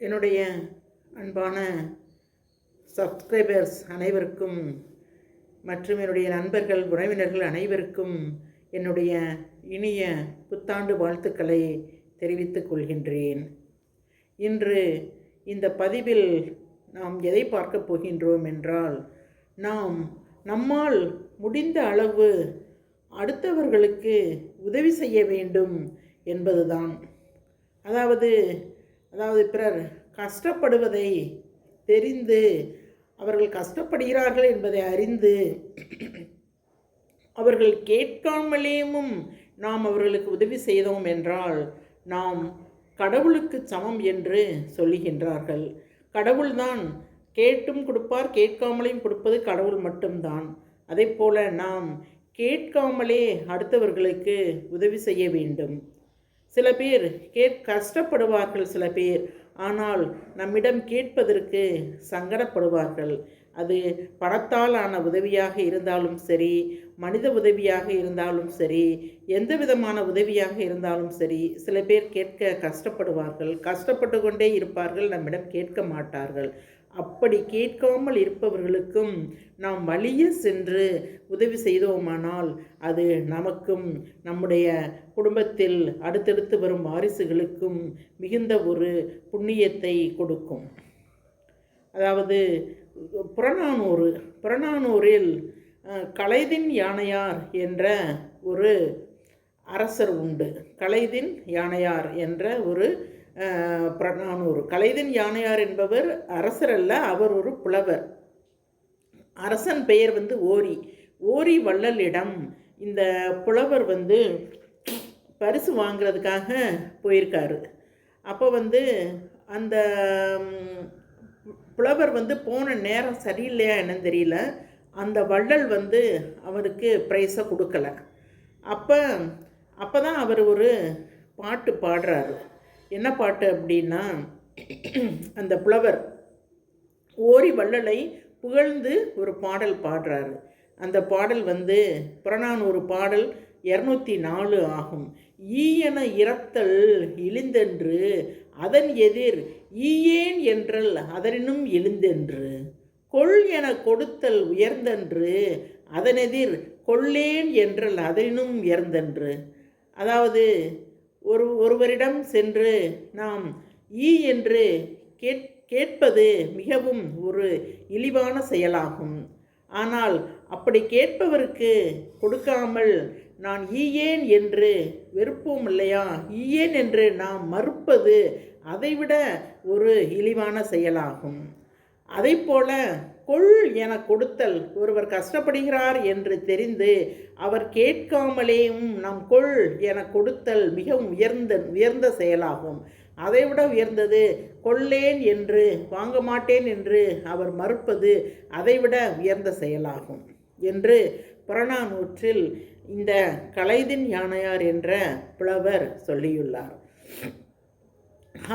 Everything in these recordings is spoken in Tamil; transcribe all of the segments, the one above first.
என்னுடைய அன்பான சப்ஸ்கிரைபர்ஸ் அனைவருக்கும் மற்றும் என்னுடைய நண்பர்கள் உறவினர்கள் அனைவருக்கும் என்னுடைய இனிய புத்தாண்டு வாழ்த்துக்களை தெரிவித்துக் கொள்கின்றேன். இன்று இந்த பதிவில் நாம் எதை பார்க்க போகின்றோம் என்றால், நாம் நம்மால் முடிந்த அளவு அடுத்தவர்களுக்கு உதவி செய்ய வேண்டும் என்பதுதான். அதாவது பிறர் கஷ்டப்படுவதை தெரிந்து, அவர்கள் கஷ்டப்படுகிறார்கள் என்பதை அறிந்து, அவர்கள் கேட்காமலேயும் நாம் அவர்களுக்கு உதவி செய்தோம் என்றால் நாம் கடவுளுக்கு சமம் என்று சொல்லுகின்றார்கள். கடவுள்தான் கேட்டும் கொடுப்பார், கேட்காமலேயும் கொடுப்பது கடவுள் மட்டும்தான். அதே போல நாம் கேட்காமலே அடுத்தவர்களுக்கு உதவி செய்ய வேண்டும். சில பேர் கஷ்டப்படுவார்கள், சில பேர் ஆனால் நம்மிடம் கேட்பதற்கு சங்கடப்படுவார்கள். அது பணத்தால் ஆன உதவியாக இருந்தாலும் சரி, மனித உதவியாக இருந்தாலும் சரி, எந்த விதமான உதவியாக இருந்தாலும் சரி, சில பேர் கேட்க கஷ்டப்படுவார்கள், கஷ்டப்பட்டு கொண்டே இருப்பார்கள், நம்மிடம் கேட்க மாட்டார்கள். அப்படி கேட்காமல் இருப்பவர்களுக்கும் நாம் வழிய சென்று உதவி செய்தோமானால் அது நமக்கும் நம்முடைய குடும்பத்தில் அடுத்தடுத்து வரும் வாரிசுகளுக்கும் மிகுந்த ஒரு புண்ணியத்தை கொடுக்கும். அதாவது புறநானூரில் கலைதின் யானையார் என்ற ஒரு அரசர் உண்டு. கலைதின் யானையார் என்ற ஒரு புறநானூறு. கலைதின் யானையார் என்பவர் அரசர் அல்ல, அவர் ஒரு புலவர். அரசன் பெயர் ஓரி வள்ளலிடம் இந்த புலவர் பரிசு வாங்கிறதுக்காக போயிருக்காரு. அப்போ அந்த புலவர் போன நேரம் சரியில்லையா என்னன்னு தெரியல, அந்த வள்ளல் அவருக்கு ப்ரைஸை கொடுக்கல. அப்போ தான் அவர் ஒரு பாட்டு பாடுறாரு. என்ன பாட்டு அப்படின்னா, அந்த புலவர் ஓரி வள்ளலை புகழ்ந்து ஒரு பாடல் பாடுறாரு. அந்த பாடல் புறநானூறு பாடல் 204 ஆகும். ஈயென இரத்தல் இழிந்தென்று அதன் எதிர் ஈயேன் என்றல் அதனினும் எழுந்தென்று கொள் என கொடுத்தல் உயர்ந்தென்று அதனெதிர் கொள்ளேன் என்றல் அதனினும் உயர்ந்தென்று. அதாவது ஒருவரிடம் சென்று நாம் ஈ என்று கேட்பது மிகவும் ஒரு இழிவான செயலாகும். ஆனால் அப்படி கேட்பவருக்கு கொடுக்காமல் நான் ஈயேன் என்று வெறுப்போம் இல்லையா, ஈயேன் என்று நாம் மறுப்பது அதைவிட ஒரு இழிவான செயலாகும். அதை போல கொள் என கொடுத்தல், ஒருவர் கஷ்டப்படுகிறார் என்று தெரிந்து அவர் கேட்காமலேயும் நாம் கொள் என கொடுத்தல் மிகவும் உயர்ந்த செயலாகும். அதைவிட உயர்ந்தது கொள்ளேன் என்று, வாங்க மாட்டேன் என்று அவர் மறுப்பது அதைவிட உயர்ந்த செயலாகும் என்று புறநானூற்றில் இந்த கலைதின் யானையார் என்ற புலவர் சொல்லியுள்ளார்.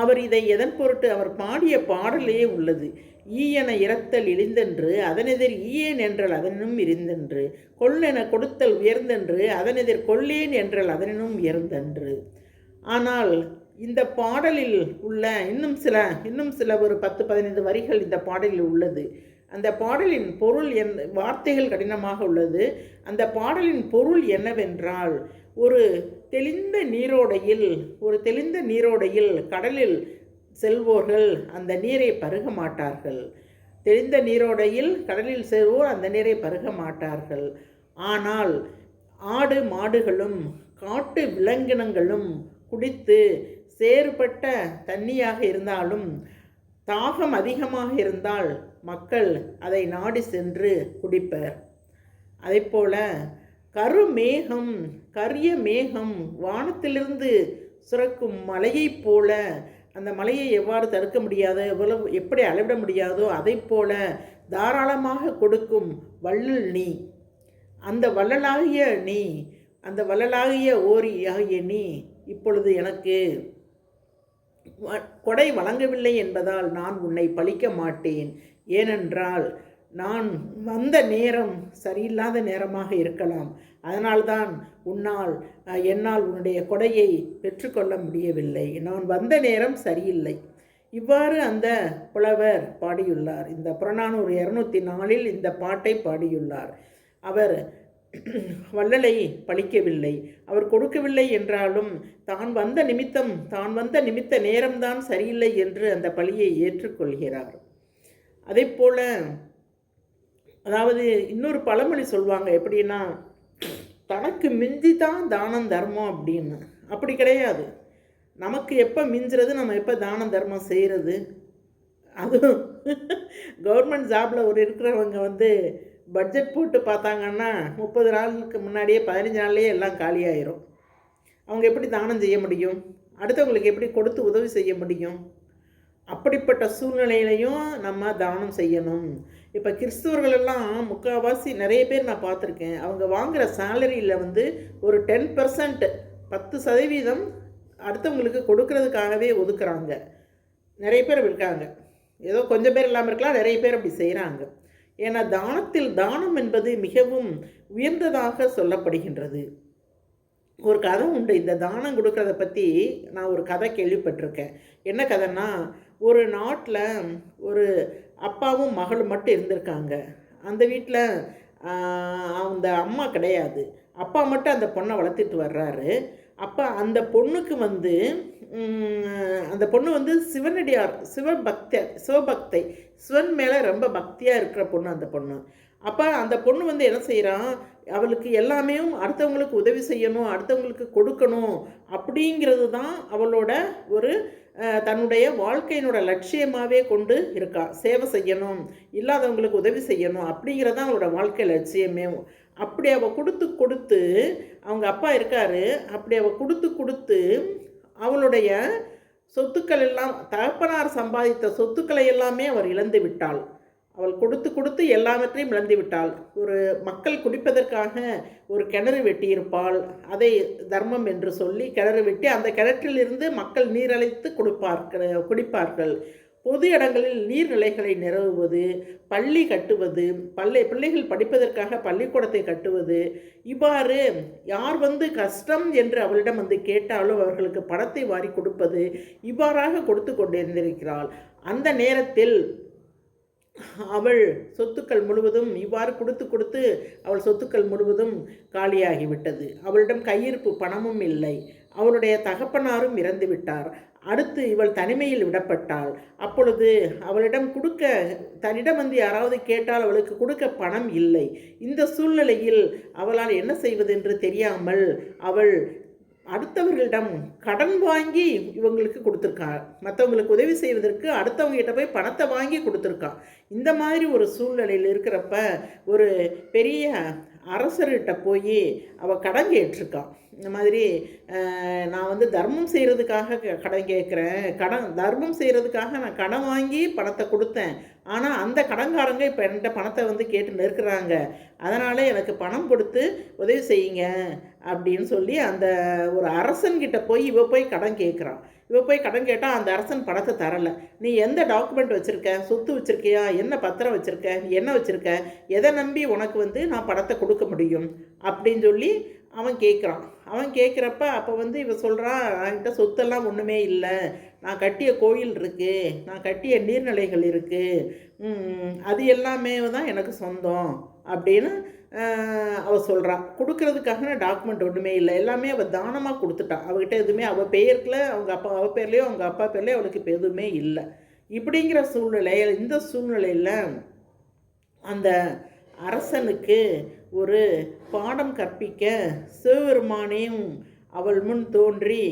அவர் இதை எதன் பொருட்டு அவர் பாடிய பாடலே உள்ளது. ஈயென இரத்தல் இழிந்தென்று அதனெதிர் ஈயேன் என்றல் அதனும் இருந்தென்று கொள்ளென கொடுத்தல் உயர்ந்தென்று அதனெதிர் கொள்ளேன் என்றல் அதனும் உயர்ந்தென்று. ஆனால் இந்த பாடலில் உள்ள இன்னும் சில ஒரு 10-15 வரிகள் இந்த பாடலில் உள்ளது. அந்த பாடலின் பொருள் வார்த்தைகள் கடினமாக உள்ளது. அந்த பாடலின் பொருள் என்னவென்றால், ஒரு தெளிந்த நீரோடையில் கடலில் செல்வோர்கள் அந்த நீரை பருக மாட்டார்கள். தெளிந்த நீரோடையில் கடலில் செல்வோர் அந்த நீரை பருக மாட்டார்கள். ஆனால் ஆடு மாடுகளும் காட்டு விலங்கினங்களும் குடித்து சேறுபட்ட தண்ணியாக இருந்தாலும் தாகம் அதிகமாக இருந்தால் மக்கள் அதை நாடி சென்று குடிப்பர். அதைப்போல கரிய மேகம் வானத்திலிருந்து சுரக்கும் மலையைப் போல, அந்த மலையை எவ்வாறு தடுக்க முடியாதோ, எப்படி அளவிட முடியாதோ அதை போல தாராளமாக கொடுக்கும் வள்ளல் நீ. அந்த வள்ளலாகிய ஓரி ஆகிய நீ இப்பொழுது எனக்கு கொடை வழங்கவில்லை என்பதால் நான் உன்னை பழிக்க மாட்டேன். ஏனென்றால் நான் வந்த நேரம் சரியில்லாத நேரமாக இருக்கலாம். அதனால்தான் என்னால் உன்னுடைய கொடையை பெற்றுக்கொள்ள முடியவில்லை. நான் வந்த நேரம் சரியில்லை. இவ்வாறு அந்த புலவர் பாடியுள்ளார். இந்த புறநானூறு 204 இந்த பாட்டை பாடியுள்ளார். அவர் வள்ளலை பழிக்கவில்லை. அவர் கொடுக்கவில்லை என்றாலும் தான் வந்த நிமித்த நேரம்தான் சரியில்லை என்று அந்த பழியை ஏற்றுக்கொள்கிறார். அதே போல, அதாவது இன்னொரு பழமொழி சொல்லுவாங்க, எப்படின்னா, தனக்கு மிஞ்சி தான் தானம் தர்மம் அப்படின்னு. அப்படி கிடையாது. நமக்கு எப்போ மிஞ்சுறது, நம்ம எப்போ தானம் தர்மம் செய்கிறது. அதுவும் கவர்மெண்ட் ஜாபில் இருக்கிறவங்க பட்ஜெட் போட்டு பார்த்தாங்கன்னா 30 நாளுக்கு முன்னாடியே 15 நாள்லேயே எல்லாம் காலியாயிரும். அவங்க எப்படி தானம் செய்ய முடியும்? அடுத்தவங்களுக்கு எப்படி கொடுத்து உதவி செய்ய முடியும்? அப்படிப்பட்ட சூழ்நிலையிலையும் நம்ம தானம் செய்யணும். இப்போ கிறிஸ்துவர்களெல்லாம் முக்கால்வாசி நிறைய பேர் நான் பார்த்துருக்கேன். அவங்க வாங்குகிற சேலரியில் ஒரு 10%, 10% அடுத்தவங்களுக்கு கொடுக்கறதுக்காகவே ஒதுக்குறாங்க. நிறைய பேர் இருக்காங்க. ஏதோ கொஞ்சம் பேர் இல்லாமல் இருக்கலாம், நிறைய பேர் அப்படி செய்கிறாங்க. ஏன்னா தானம் என்பது மிகவும் உயர்ந்ததாக சொல்லப்படுகின்றது. ஒரு கதை உண்டு. இந்த தானம் கொடுக்கறத பற்றி நான் ஒரு கதை கேள்விப்பட்டிருக்கேன். என்ன கதைன்னா, ஒரு நாட்டில் ஒரு அப்பாவும் மகளும் மட்டும் இருந்திருக்காங்க. அந்த வீட்டில் அந்த அம்மா கிடையாது. அப்பா மட்டும் அந்த பொண்ணை வளர்த்துட்டு வர்றாரு. அப்போ அந்த பொண்ணுக்கு அந்த பொண்ணு சிவனடியார், சிவபக்தை, சிவன் மேலே ரொம்ப பக்தியாக இருக்கிற பொண்ணு அந்த பொண்ணு. அப்போ அந்த பொண்ணு என்ன செய்கிறான், அவளுக்கு எல்லாமே அடுத்தவங்களுக்கு உதவி செய்யணும், அடுத்தவங்களுக்கு கொடுக்கணும் அப்படிங்கிறது தான் அவளோட ஒரு தன்னுடைய வாழ்க்கையினோட லட்சியமாகவே கொண்டு இருக்கா. சேவை செய்யணும், இல்லாதவங்களுக்கு உதவி செய்யணும் அப்படிங்கிறது தான் அவளோட வாழ்க்கை லட்சியமே. அப்படி அவள் கொடுத்து அவங்க அப்பா இருக்காரு. அப்படி அவள் கொடுத்து அவளுடைய சொத்துக்கள் எல்லாம், தகப்பனார் சம்பாதித்த சொத்துக்களை எல்லாமே அவர் இழந்து விட்டாள். அவள் கொடுத்து எல்லாவற்றையும் இழந்து விட்டாள். ஒரு மக்கள் குடிப்பதற்காக ஒரு கிணறு வெட்டியிருப்பாள். அதை தர்மம் என்று சொல்லி கிணறு வெட்டி அந்த கிணற்றிலிருந்து மக்கள் நீரழைத்து குடிப்பார்கள். பொது இடங்களில் நீர்நிலைகளை நிறுவுவது, பள்ளி கட்டுவது, பிள்ளைகள் படிப்பதற்காக பள்ளிக்கூடத்தை கட்டுவது, இவ்வாறு யார் கஷ்டம் என்று அவளிடம் கேட்டாலும் அவர்களுக்கு பணத்தை வாரி கொடுப்பது, இவ்வாறாக கொடுத்து கொண்டிருந்திருக்கிறாள். அந்த நேரத்தில் அவள் சொத்துக்கள் முழுவதும் இவ்வாறு கொடுத்து அவள் சொத்துக்கள் முழுவதும் காலியாகிவிட்டது. அவளிடம் கையிருப்பு பணமும் இல்லை. அவளுடைய தகப்பனாரும் இறந்து விட்டார். அடுத்து இவள் தனிமையில் விடப்பட்டாள். அப்பொழுது அவளிடம் தன்னிடம் யாராவது கேட்டால் அவளுக்கு கொடுக்க பணம் இல்லை. இந்த சூழ்நிலையில் அவளால் என்ன செய்வதென்று தெரியாமல் அவள் அடுத்தவர்களிடம் கடன் வாங்கி இவங்களுக்கு கொடுத்துருக்காள். மற்றவங்களுக்கு உதவி செய்வதற்கு அடுத்தவங்ககிட்ட போய் பணத்தை வாங்கி கொடுத்துருக்கான். இந்த மாதிரி ஒரு சூழ்நிலையில் இருக்கிறப்ப ஒரு பெரிய அரசர்கிட்ட போய் அவள் கடன் கேட்டிருக்கான். இந்த மாதிரி நான் தர்மம் செய்கிறதுக்காக கடன் கேட்குறேன், தர்மம் செய்கிறதுக்காக நான் கடன் வாங்கி பணத்தை கொடுத்தேன். ஆனால் அந்த கடன்காரங்க இப்போ என்கிட்ட பணத்தை கேட்டு நெருக்கிறாங்க. அதனால் எனக்கு பணம் கொடுத்து உதவி செய்யுங்க அப்படின்னு சொல்லி அந்த ஒரு அரசன்கிட்ட போய் இவ போய் கடன் கேட்குறான். இவ போய் கடன் கேட்டால் அந்த அரசன் பணத்தை தரலை. நீ எந்த டாக்குமெண்ட் வச்சுருக்க, சொத்து வச்சுருக்கியா, என்ன பத்திரம் வச்சுருக்க, நீ என்ன வச்சுருக்க, எதை நம்பி உனக்கு நான் பணத்தை கொடுக்க முடியும் அப்படின்னு சொல்லி அவன் கேட்குறான். அவன் கேட்குறப்ப அப்போ இவ சொல்கிறான், என்கிட்ட சொத்தெல்லாம் ஒன்றுமே இல்லை, நான் கட்டிய கோயில் இருக்குது, நான் கட்டிய நீர்நிலைகள் இருக்குது, அது எல்லாமே தான் எனக்கு சொந்தம் அப்படின்னு அவள் சொல்கிறான். கொடுக்கறதுக்காக டாக்குமெண்ட் ஒன்றுமே இல்லை, எல்லாமே அவள் தானமாக கொடுத்துட்டான். அவகிட்ட எதுவுமே அவள் பெயருக்குல அவள் பேர்லேயோ அவங்க அப்பா பேர்லேயோ அவளுக்கு இப்போ எதுவுமே இல்லை. இப்படிங்கிற சூழ்நிலையில், இந்த சூழ்நிலையில் அந்த அரசனுக்கு ஒரு பாடம் கற்பிக்க சிவபெருமானையும் அவள் முன் தோன்றி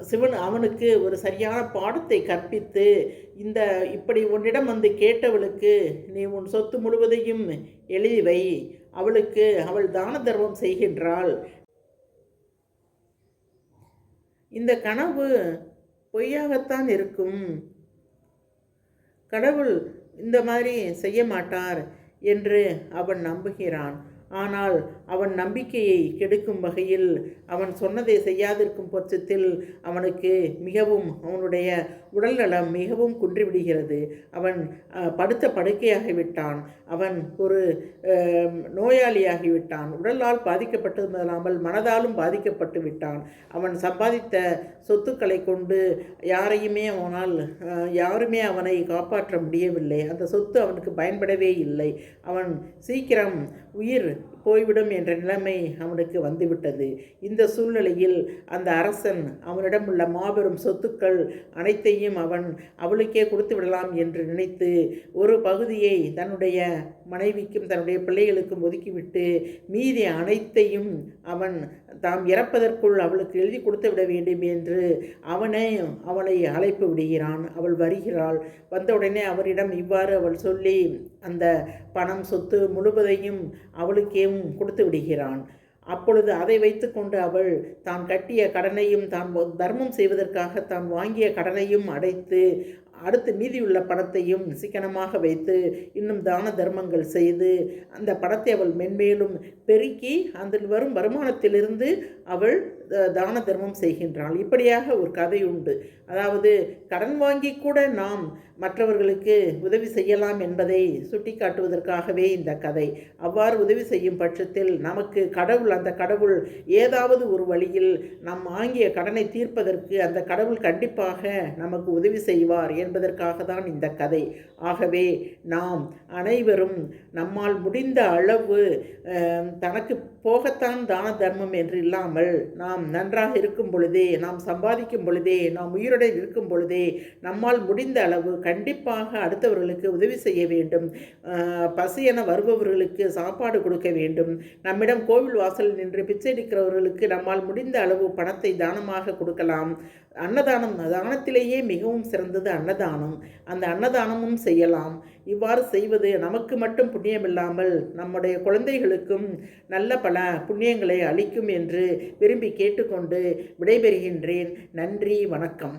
சிவன் அவனுக்கு ஒரு சரியான பாடத்தை கற்பித்து, இப்படி உன்னிடம் கேட்டவளுக்கு நீ உன் சொத்து முழுவதையும் எழுதி வை, அவள் தான தர்மம் செய்கின்றாள், இந்த கனவு பொய்யாகத்தான் இருக்கும், கடவுள் இந்த மாதிரி செய்ய மாட்டார் என்று அவன் நம்புகிறான். ஆனால் அவன் நம்பிக்கையை கெடுக்கும் வகையில் அவன் சொன்னதை செய்யாதிருக்கும் பட்சத்தில் அவனுக்கு மிகவும் அவனுடைய உடல்நலம் மிகவும் குன்றிவிடுகிறது. அவன் படுத்த படுக்கையாகிவிட்டான். அவன் ஒரு நோயாளியாகிவிட்டான். உடலால் பாதிக்கப்பட்டதுமல்லாமல் மனதாலும் பாதிக்கப்பட்டு விட்டான். அவன் சம்பாதித்த சொத்துக்களை கொண்டு யாருமே அவனை காப்பாற்ற முடியவில்லை. அந்த சொத்து அவனுக்கு பயன்படவே இல்லை. அவன் சீக்கிரம் உயிர் போய்விடும் என்ற நிலைமை அவனுக்கு வந்துவிட்டது. இந்த சூழ்நிலையில் அந்த அரசன் அவனிடம் உள்ள மாபெரும் சொத்துக்கள் அனைத்தையும் அவளுக்கே கொடுத்து விடலாம் என்று நினைத்து ஒரு பகுதியை தன்னுடைய மனைவிக்கும் தன்னுடைய பிள்ளைகளுக்கும் ஒதுக்கிவிட்டு மீதி அனைத்தையும் அவன் தாம் இறப்பதற்குள் அவளுக்கு எழுதி கொடுத்து விட வேண்டும் என்று அவளை அழைப்பு விடுகிறான். அவள் வருகிறாள். வந்தவுடனே அவரிடம் இவ்வாறு அவள் சொல்லி அந்த பணம் சொத்து முழுவதையும் அவளுக்கே கொடுத்து விடுகிறான். அப்பொழுது அதை வைத்துக்கொண்டு அவள் தான் கட்டிய கடனையும் தான் தர்மம் செய்வதற்காக தான் வாங்கிய கடனையும் அடைத்து அடுத்து மீதியுள்ள பணத்தையும் சிக்கனமாக வைத்து இன்னும் தான தர்மங்கள் செய்து அந்த பணத்தை அவள் மென்மேலும் பெருக்கி அதில் வரும் வருமானத்திலிருந்து அவள் தான தர்மம் செய்கின்றாள். இப்படியாக ஒரு கதை உண்டு. அதாவது கடன் வாங்கி கூட நாம் மற்றவர்களுக்கு உதவி செய்யலாம் என்பதை சுட்டி காட்டுவதற்காகவே இந்த கதை. அவ்வாறு உதவி செய்யும் பட்சத்தில் நமக்கு அந்த கடவுள் ஏதாவது ஒரு வழியில் நாம் வாங்கிய கடனை தீர்ப்பதற்கு அந்த கடவுள் கண்டிப்பாக நமக்கு உதவி செய்வார் என்பதற்காக தான் இந்த கதை. ஆகவே நாம் அனைவரும் நம்மால் முடிந்த அளவு தனக்கு போகத்தான் தான தர்மம் என்று இல்லாமல் நாம் நன்றாக இருக்கும் பொழுதே, நாம் சம்பாதிக்கும் பொழுதே, நாம் உயிருடன் இருக்கும் பொழுதே நம்மால் முடிந்த அளவு கண்டிப்பாக அடுத்தவர்களுக்கு உதவி செய்ய வேண்டும். பசியென வருபவர்களுக்கு சாப்பாடு கொடுக்க வேண்டும். நம்மிடம் கோவில் வாசல் நின்று பிச்சை எடுக்கிறவர்களுக்கு நம்மால் முடிந்த அளவு பணத்தை தானமாக கொடுக்கலாம். அன்னதானம், தானத்திலேயே மிகவும் சிறந்தது அன்னதானம். அந்த அன்னதானமும் செய்யலாம். இவ்வாறு செய்வது நமக்கு மட்டும் புண்ணியமில்லாமல் நம்முடைய குழந்தைகளுக்கும் நல்ல பல புண்ணியங்களை அளிக்கும் என்று விரும்பி கேட்டுக்கொண்டு விடைபெறுகின்றேன். நன்றி, வணக்கம்.